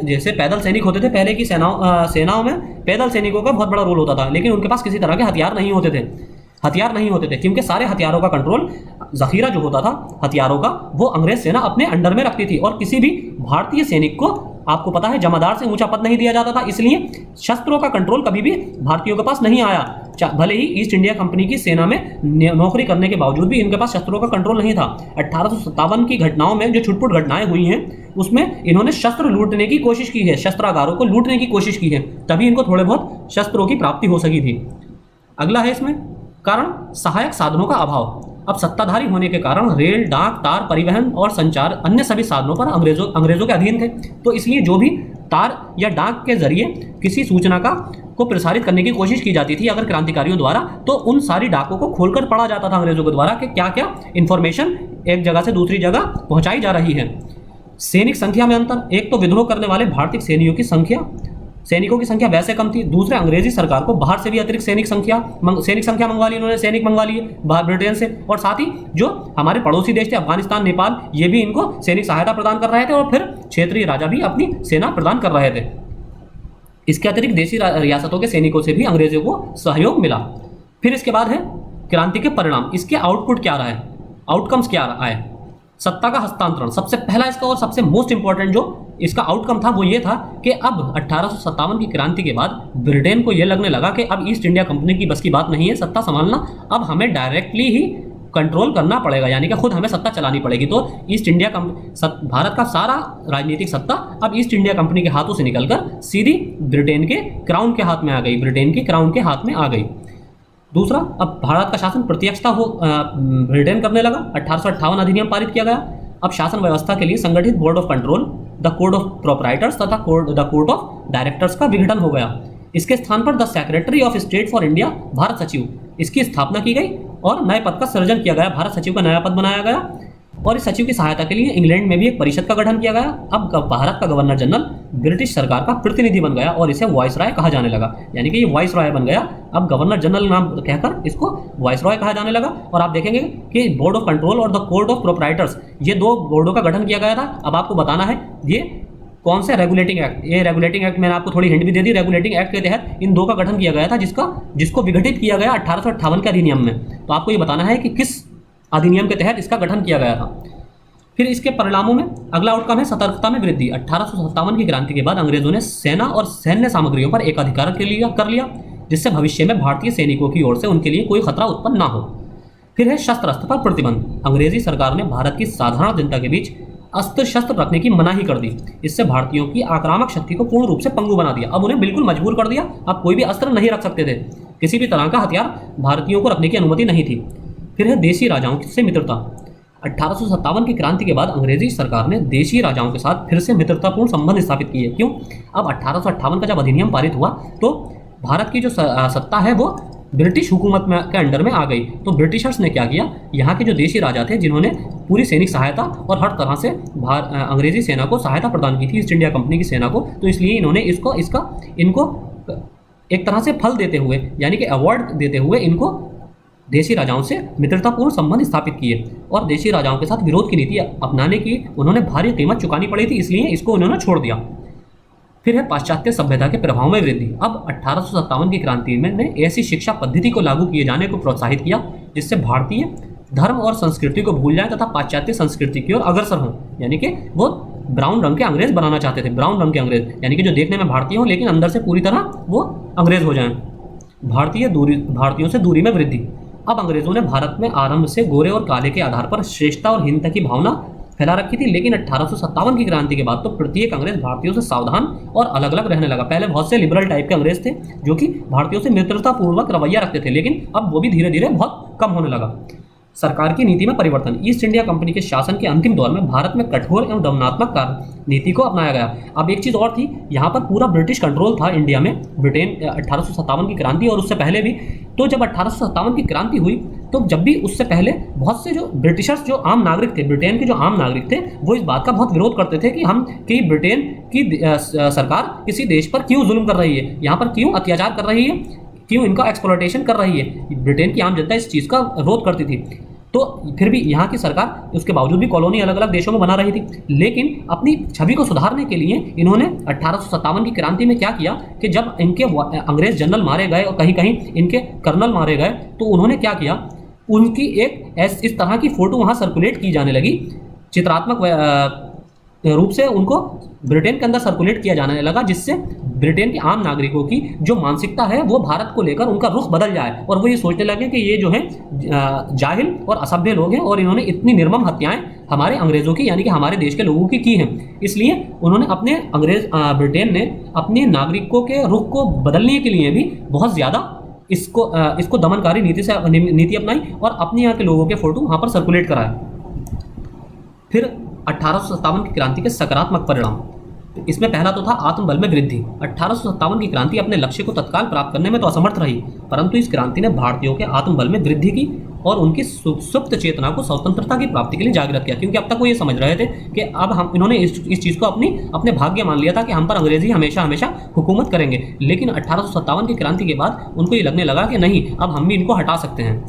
जैसे पैदल सैनिक होते थे पहले की सेनाओं में पैदल सैनिकों का बहुत बड़ा रोल होता था, लेकिन उनके पास किसी तरह के हथियार नहीं होते थे, क्योंकि सारे हथियारों का कंट्रोल, जखीरा जो होता था हथियारों का, वो अंग्रेज सेना अपने अंडर में रखती थी, और किसी भी भारतीय सैनिक को आपको पता है जमादार से ऊंचा पद नहीं दिया जाता था, इसलिए शस्त्रों का कंट्रोल कभी भी भारतीयों के पास नहीं आया। भले ही ईस्ट इंडिया कंपनी की सेना में नौकरी करने के बावजूद भी इनके पास शस्त्रों का कंट्रोल नहीं था। 1857 की घटनाओं में जो छुटपुट घटनाएं हुई हैं उसमें इन्होंने शस्त्र लूटने की कोशिश की है, शस्त्रागारों को लूटने की कोशिश की है, तभी इनको थोड़े बहुत शस्त्रों की प्राप्ति हो सकी थी। अगला है इसमें कारण सहायक साधनों का अभाव। अब सत्ताधारी होने के कारण रेल, डाक, तार, परिवहन और संचार अन्य सभी साधनों पर अंग्रेजों के अधीन थे, तो इसलिए जो भी तार या डाक के जरिए किसी सूचना को प्रसारित करने की कोशिश की जाती थी अगर क्रांतिकारियों द्वारा, तो उन सारी डाकों को खोलकर पढ़ा जाता था अंग्रेजों के द्वारा कि क्या क्या इंफॉर्मेशन एक जगह से दूसरी जगह पहुंचाई जा रही है। सैनिक संख्या में अंतर, एक तो विद्रोह करने वाले भारतीय सैनिकों की संख्या वैसे कम थी, दूसरे अंग्रेजी सरकार को बाहर से भी अतिरिक्त सैनिक संख्या मंगवा ली उन्होंने, सैनिक मंगवा लिए बाहर ब्रिटेन से, और साथ ही जो हमारे पड़ोसी देश थे अफगानिस्तान, नेपाल, ये भी इनको सैनिक सहायता प्रदान कर रहे थे और फिर क्षेत्रीय राजा भी अपनी सेना प्रदान कर रहे थे। इसके अतिरिक्त देशी रियासतों के सैनिकों से भी अंग्रेजों को सहयोग मिला। फिर इसके बाद है क्रांति के परिणाम, इसके आउटपुट क्या रहा है, आउटकम्स क्या रहा है। सत्ता का हस्तांतरण सबसे पहला इसका और सबसे मोस्ट इंपॉर्टेंट जो इसका आउटकम था वो ये था कि अब 1857 की क्रांति के बाद ब्रिटेन को ये लगने लगा कि अब ईस्ट इंडिया कंपनी की बस की बात नहीं है सत्ता संभालना, अब हमें डायरेक्टली ही कंट्रोल करना पड़ेगा, यानी कि खुद हमें सत्ता चलानी पड़ेगी। तो ईस्ट इंडिया भारत का सारा राजनीतिक सत्ता अब ईस्ट इंडिया कंपनी के हाथों से निकलकर सीधी ब्रिटेन के क्राउन के हाथ में आ गई, ब्रिटेन के क्राउन के हाथ में आ गई। दूसरा, अब भारत का शासन प्रत्यक्षता ब्रिटेन करने लगा। 1858 अधिनियम पारित किया गया। अब शासन व्यवस्था के लिए संगठित board of control, the code of proprietors तथा द कोड ऑफ डायरेक्टर्स का विघटन हो गया। इसके स्थान पर the secretary of state for India, Bharat सचिव, इसकी स्थापना की गई और नए पद का सृजन किया गया, भारत सचिव का नया पद बनाया गया। और इस सचिव की सहायता के लिए इंग्लैंड में भी एक परिषद का गठन किया गया। अब भारत का गवर्नर जनरल ब्रिटिश सरकार का प्रतिनिधि बन गया और इसे वाइसरॉय कहा जाने लगा, यानी कि ये वाइसरॉय बन गया। अब गवर्नर जनरल नाम कहकर इसको वाइसरॉय कहा जाने लगा। और आप देखेंगे कि बोर्ड ऑफ कंट्रोल और द कोड ऑफ प्रोप्राइटर्स, ये दो बोर्डों का गठन किया गया था। अब आपको बताना है ये कौन से रेगुलेटिंग एक्ट, ये रेगुलेटिंग एक्ट मैंने आपको थोड़ी हिंट भी दे दी। रेगुलेटिंग एक्ट के तहत इन दो का गठन किया गया था जिसको विघटित किया गया 1858 के अधिनियम में। तो आपको ये बताना है कि किस अधिनियम के तहत इसका गठन किया गया था। फिर इसके परिणामों में अगला आउटकम है सतर्कता में वृद्धि। 1857 की क्रांति के बाद अंग्रेजों ने सेना और सैन्य सामग्रियों पर एकाधिकार कर लिया, जिससे भविष्य में भारतीय सैनिकों की ओर से उनके लिए कोई खतरा उत्पन्न ना हो। फिर है शस्त्र अस्त्र पर प्रतिबंध। अंग्रेजी सरकार ने भारत की साधारण जनता के बीच अस्त्र शस्त्र रखने की मनाही कर दी। इससे भारतीयों की आक्रामक शक्ति को पूर्ण रूप से पंगु बना दिया। अब उन्हें बिल्कुल मजबूर कर दिया, अब कोई भी अस्त्र नहीं रख सकते थे, किसी भी तरह का हथियार भारतीयों को रखने की अनुमति नहीं थी। फिर है देशी राजाओं से मित्रता। 1857 की क्रांति के बाद अंग्रेजी सरकार ने देशी राजाओं के साथ फिर से मित्रतापूर्ण संबंध स्थापित किए। क्यों? अब 1858 का जब अधिनियम पारित हुआ तो भारत की जो सत्ता है वो ब्रिटिश हुकूमत के अंडर में आ गई। तो ब्रिटिशर्स ने क्या किया, यहाँ के जो देशी राजा थे जिन्होंने पूरी सैनिक सहायता और हर तरह से अंग्रेजी सेना को सहायता प्रदान की थी, ईस्ट इंडिया कंपनी की सेना को, तो इसलिए इन्होंने इनको एक तरह से फल देते हुए, यानी कि अवार्ड देते हुए इनको देशी राजाओं से मित्रतापूर्ण संबंध स्थापित किए और देशी राजाओं के साथ विरोध की नीति अपनाने की उन्होंने भारी कीमत चुकानी पड़ी थी, इसलिए इसको उन्होंने छोड़ दिया। फिर है पाश्चात्य सभ्यता के प्रभाव में वृद्धि। अब 1857 की क्रांति में ने ऐसी शिक्षा पद्धति को लागू किए जाने को प्रोत्साहित किया जिससे भारतीय धर्म और संस्कृति को भूल जाए तथा पाश्चात्य संस्कृति की ओर अग्रसर हों, यानी कि वो ब्राउन रंग के अंग्रेज बनाना चाहते थे। ब्राउन रंग के अंग्रेज यानी कि जो देखने में भारतीय हों लेकिन अंदर से पूरी तरह वो अंग्रेज हो जाएं। भारतीयों से दूरी में वृद्धि। अब अंग्रेजों ने भारत में आरंभ से गोरे और काले के आधार पर श्रेष्ठता और हीनता की भावना फैला रखी थी, लेकिन 1857 की क्रांति के बाद तो प्रत्येक अंग्रेज भारतीयों से सावधान और अलग अलग रहने लगा। पहले बहुत से लिबरल टाइप के अंग्रेज थे जो कि भारतीयों से मित्रतापूर्वक रवैया रखते थे, लेकिन अब वो भी धीरे धीरे बहुत कम होने लगा। सरकार की नीति में परिवर्तन। ईस्ट इंडिया कंपनी के शासन के अंतिम दौर में भारत में कठोर एवं दमनात्मक कार्य नीति को अपनाया गया। अब एक चीज़ और थी, यहाँ पर पूरा ब्रिटिश कंट्रोल था इंडिया में, ब्रिटेन 1857 की क्रांति और उससे पहले भी। तो जब 1857 की क्रांति हुई तो जब भी उससे पहले बहुत से जो ब्रिटिशर्स, जो आम नागरिक थे, ब्रिटेन के जो आम नागरिक थे, वो इस बात का बहुत विरोध करते थे कि ब्रिटेन की सरकार किसी देश पर क्यों जुल्म कर रही है, यहाँ पर क्यों अत्याचार कर रही है, क्यों इनका एक्सप्लॉयटेशन कर रही है। ब्रिटेन की आम जनता इस चीज़ का विरोध करती थी। तो फिर भी यहाँ की सरकार उसके बावजूद भी कॉलोनी अलग अलग देशों में बना रही थी, लेकिन अपनी छवि को सुधारने के लिए इन्होंने 1857 की क्रांति में क्या किया कि जब इनके अंग्रेज जनरल मारे गए और कहीं कहीं इनके कर्नल मारे गए तो उन्होंने क्या किया, उनकी एक इस तरह की फ़ोटो वहाँ सर्कुलेट की जाने लगी, चित्रात्मक रूप से उनको ब्रिटेन के अंदर सर्कुलेट किया जाने लगा, जिससे ब्रिटेन के आम नागरिकों की जो मानसिकता है वो भारत को लेकर उनका रुख बदल जाए और वो ये सोचने लगे कि ये जो है जाहिल और असभ्य लोग हैं और इन्होंने इतनी निर्मम हत्याएं हमारे अंग्रेज़ों की यानी कि हमारे देश के लोगों की हैं। इसलिए उन्होंने अपने ब्रिटेन ने अपने नागरिकों के रुख को बदलने के लिए भी बहुत ज़्यादा इसको दमनकारी नीति अपनाई और अपने यहाँ के लोगों के फोटो वहाँ पर सर्कुलेट कराए। फिर 1857 की क्रांति के सकारात्मक परिणाम, इसमें पहला तो था आत्मबल में वृद्धि। 1857 की क्रांति अपने लक्ष्य को तत्काल प्राप्त करने में तो असमर्थ रही, परंतु इस क्रांति ने भारतीयों के आत्मबल में वृद्धि की और उनकी सुप्त चेतना को स्वतंत्रता की प्राप्ति के लिए जागृत किया। क्योंकि अब तक वो ये समझ रहे थे कि अब इन्होंने इस चीज़ को अपने भाग्य मान लिया था कि हम पर अंग्रेजी हमेशा हमेशा हुकूमत करेंगे। लेकिन 1857 की क्रांति के बाद उनको ये लगने लगा कि नहीं, अब हम भी इनको हटा सकते हैं,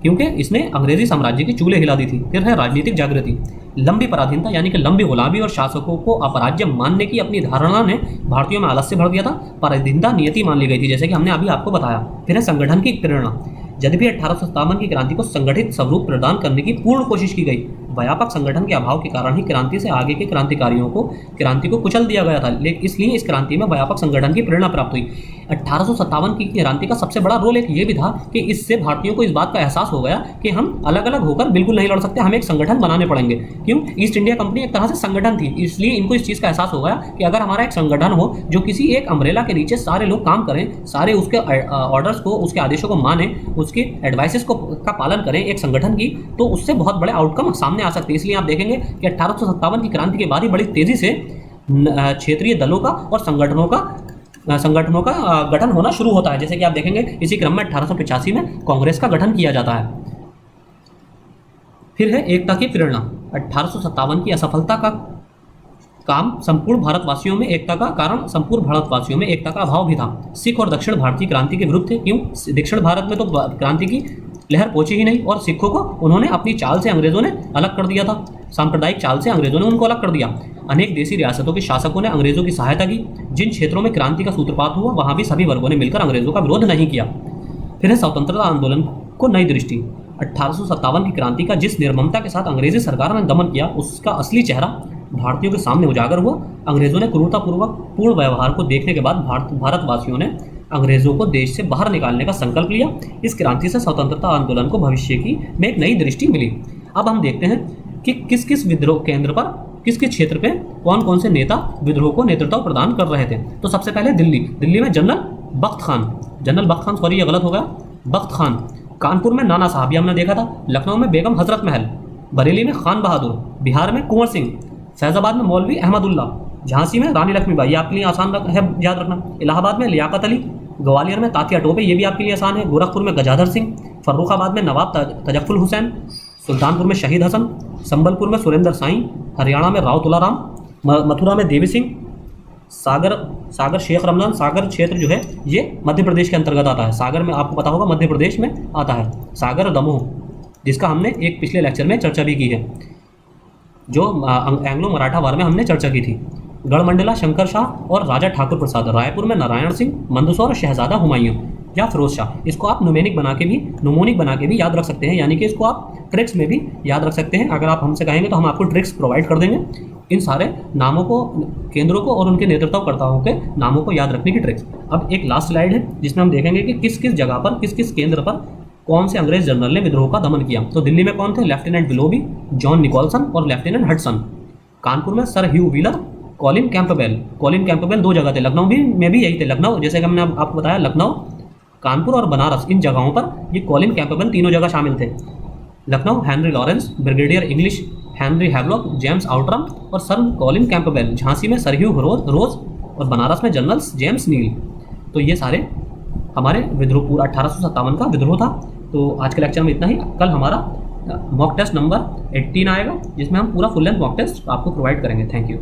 क्योंकि इसने अंग्रेजी साम्राज्य की चूल्हे हिला दी थी। फिर है राजनीतिक जागृति। लंबी पराधीनता यानी कि लंबी गुलामी और शासकों को अपराज्य मानने की अपनी धारणा ने भारतीयों में आलस्य भर दिया था। पराधीनता नियति मान ली गई थी, जैसे कि हमने अभी आपको बताया। फिर है संगठन की प्रेरणा। यद्यपि 1857 की क्रांति को संगठित स्वरूप प्रदान करने की पूर्ण कोशिश की गई, व्यापक संगठन के अभाव के कारण ही क्रांति से आगे के क्रांतिकारियों को क्रांति को कुचल दिया गया था। लेकिन इसलिए इस क्रांति में व्यापक संगठन की प्रेरणा प्राप्त हुई। 1857 की क्रांति का सबसे बड़ा रोल एक ये भी था कि इससे भारतीयों को इस बात का एहसास हो गया कि हम अलग अलग होकर बिल्कुल नहीं लड़ सकते, हमें एक संगठन बनाने पड़ेंगे। क्यों? ईस्ट इंडिया कंपनी एक तरह से संगठन थी, इसलिए इनको इस चीज़ का एहसास हो गया कि अगर हमारा एक संगठन हो जो किसी एक अम्ब्रेला के नीचे सारे लोग काम करें, सारे उसके ऑर्डर्स को, उसके आदेशों को माने, उसके एडवाइसेस का पालन करें एक संगठन की, तो उससे बहुत बड़े आउटकम सामने आ सकते हैं। इसलिए आप देखेंगे कि 1857 की क्रांति के बाद ही बड़ी तेजी से क्षेत्रीय दलों का और संगठनों का गठन होना शुरू होता है। जैसे कि आप देखेंगे इसी क्रम में 1885 में कांग्रेस का गठन किया जाता है। फिर है एकता की प्रेरणा। 1857 की असफलता का काम संपूर्ण भारतवासियों में एकता का कारण संपूर्ण भारतवासियों में एकता का अभाव भी था। सिख और दक्षिण भारतीय क्रांति के विरुद्ध थे। क्यों? दक्षिण भारत में तो क्रांति की लहर पहुंची ही नहीं और सिखों को उन्होंने अपनी चाल से अंग्रेजों ने अलग कर दिया था, सांप्रदायिक चाल से अंग्रेजों ने उनको अलग कर दिया। अनेक देशी रियासतों के शासकों ने अंग्रेजों की सहायता की। जिन क्षेत्रों में क्रांति का सूत्रपात हुआ वहां भी सभी वर्गों ने मिलकर अंग्रेजों का विरोध नहीं किया। फिर है स्वतंत्रता आंदोलन को नई दृष्टि। 1857 की क्रांति का जिस निर्ममता के साथ अंग्रेजी सरकार ने दमन किया, उसका असली चेहरा भारतीयों के सामने उजागर हुआ। अंग्रेजों ने क्रूरतापूर्वक पूर्ण व्यवहार को देखने के बाद भारतवासियों ने अंग्रेजों को देश से बाहर निकालने का संकल्प लिया। इस क्रांति से स्वतंत्रता आंदोलन को भविष्य की में एक नई दृष्टि मिली। अब हम देखते हैं कि किस किस विद्रोह केंद्र पर, किस किस क्षेत्र पे कौन कौन से नेता विद्रोह को नेतृत्व प्रदान कर रहे थे। तो सबसे पहले दिल्ली में जनरल बख्त खान, सॉरी ये गलत हो गया, बख्त खान। कानपुर में नाना साहब, ये हमने देखा था। लखनऊ में बेगम हजरत महल। बरेली में खान बहादुर। बिहार में कुंवर सिंह। फैजाबाद में मौलवी अहमदुल्ला। झांसी में रानी लक्ष्मीबाई, ये आपके लिए आसान है याद रखना। इलाहाबाद में लियाकत अली। ग्वालियर में तात्या टोपे, ये भी आपके लिए आसान है। गोरखपुर में गजाधर सिंह। फर्रुखाबाद में नवाब तजफ्फुल हुसैन। सुल्तानपुर में शहीद हसन। संबलपुर में सुरेंद्र साई। हरियाणा में राव तुलाराम। मथुरा में देवी सिंह। सागर शेख रमजान। सागर क्षेत्र जो है ये मध्य प्रदेश के अंतर्गत आता है। सागर में आपको पता होगा मध्य प्रदेश में आता है। सागर दमोह, जिसका हमने एक पिछले लेक्चर में चर्चा भी की है, जो एंग्लो मराठा वार में हमने चर्चा की थी। गढ़मंडला शंकर शाह और राजा ठाकुर प्रसाद। रायपुर में नारायण सिंह। मंदसौर शहजादा हुमायूं या फिरोज शाह। इसको आप नुमोनिक बना के भी याद रख सकते हैं, यानी कि इसको आप ट्रिक्स में भी याद रख सकते हैं। अगर आप हमसे कहेंगे तो हम आपको ट्रिक्स प्रोवाइड कर देंगे इन सारे नामों को, केंद्रों को और उनके नेतृत्वकर्ताओं के नामों को याद रखने की ट्रिक्स। अब एक लास्ट स्लाइड है जिसमें हम देखेंगे कि किस किस जगह पर, किस किस केंद्र पर कौन से अंग्रेज जनरल ने विद्रोह का दमन किया। तो दिल्ली में कौन थे? लेफ्टिनेंट विलोबी, जॉन निकोलसन और लेफ्टिनेंट हडसन। कानपुर में सर ह्यू व्हीलर, कॉलिन कैंपबेल दो जगह थे। लखनऊ में भी यही थे। लखनऊ, जैसे कि हमने आपको बताया, लखनऊ, कानपुर और बनारस, इन जगहों पर ये कॉलिन कैंपबेल तीनों जगह शामिल थे। Lucknow Henry Lawrence, brigadier English Henry Havelock, James Outram और सर कॉलिन कैंपबेल। झांसी में सर ह्यू रोज और बनारस में जनरल जेम्स नील। तो ये सारे हमारे विद्रोह, पूरा 1857 का विद्रोह था। तो आज के लेक्चर में इतना ही। कल हमारा मॉक टेस्ट नंबर 18 आएगा, जिसमें हम पूरा फुल लेंथ मॉक टेस्ट आपको प्रोवाइड करेंगे। Thank you.